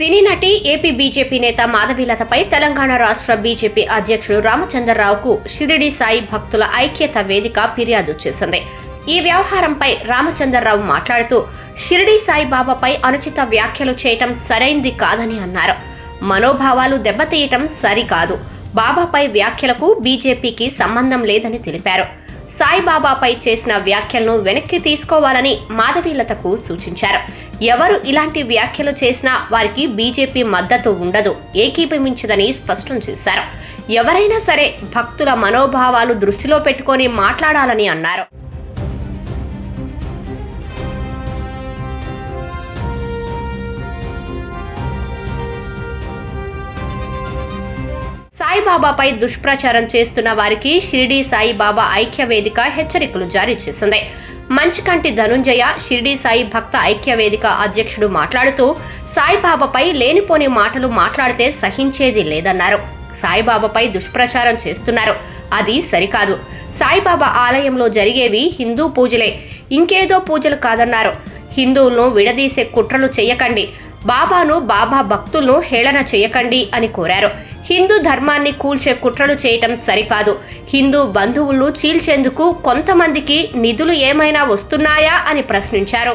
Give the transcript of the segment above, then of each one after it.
సినీ నటి AP BJP నేత మాధవీలతపై తెలంగాణ రాష్ట్ర బీజేపీ అధ్యక్షుడు రామచంద్రరావుకు షిరిడి సాయి భక్తుల ఐక్యత వేదిక ఫిర్యాదు చేసింది. ఈ వ్యవహారంపై రామచంద్రరావు మాట్లాడుతూ షిరిడి సాయిబాబాపై అనుచిత వ్యాఖ్యలు చేయటం సరైంది కాదని అన్నారు. మనోభావాలు దెబ్బతీయటం సరికాదు. బాబాపై వ్యాఖ్యలకు బీజేపీకి సంబంధం లేదని తెలిపారు. సాయిబాబాపై చేసిన వ్యాఖ్యలను వెనక్కి తీసుకోవాలని మాధవీలతకు సూచించారు. ఎవరు ఇలాంటి వ్యాఖ్యలు చేసినా వారికి బీజేపీ మద్దతు ఉండదు, ఏకీభవించదని స్పష్టం చేశారు. ఎవరైనా సరే భక్తుల మనోభావాలు దృష్టిలో పెట్టుకొని మాట్లాడాలని అన్నారు. సాయిబాబాపై దుష్ప్రచారం చేస్తున్న వారికి షిరిడి సాయిబాబా ఐక్య వేదిక హెచ్చరికలు జారీ చేసింది. మంచికంటి ధనుంజయ షిరిడి సాయి భక్త ఐక్య వేదిక అధ్యక్షుడు మాట్లాడుతూ సాయిబాబాపై లేనిపోని మాటలు మాట్లాడితే సహించేది లేదన్నారు. సాయిబాబాపై దుష్ప్రచారం చేస్తున్నారు, అది సరికాదు. సాయిబాబా ఆలయంలో జరిగేవి హిందూ పూజలే, ఇంకేదో పూజలు కాదన్నారు. హిందువులను విడదీసే కుట్రలు చేయకండి, బాబాను బాబా భక్తులను హేళన చేయకండి అని కోరారు. హిందూ ధర్మాన్ని కూల్చే కుట్రలు చేయటం సరికాదు. హిందూ బంధువులను చీల్చేందుకు కొంతమందికి నిధులు ఏమైనా వస్తున్నాయా అని ప్రశ్నించారు.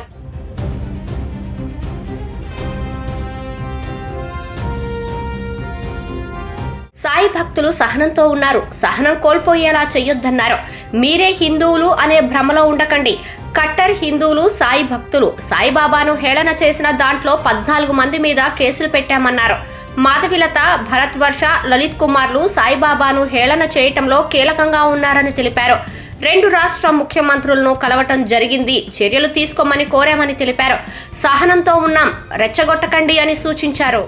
సాయి భక్తులు సహనంతో ఉన్నారు, సహనం కోల్పోయేలా చెయ్యొద్దన్నారు. మీరే హిందువులు అనే భ్రమలో ఉండకండి. కట్టర్ హిందువులు సాయి భక్తులు సాయిబాబాను హేళన చేసిన దాంట్లో 14 మంది మీద కేసులు పెట్టామన్నారు. మాధవీలత, భరత్వర్ష, లలిత్ కుమార్లు సాయిబాబాను హేళన చేయటంలో కీలకంగా ఉన్నారని తెలిపారు. 2 రాష్ట్ర ముఖ్యమంత్రులను కలవటం జరిగింది, చర్యలు తీసుకోమని కోరామని తెలిపారు. సహనంతో ఉన్నాం, రెచ్చగొట్టకండి అని సూచించారు.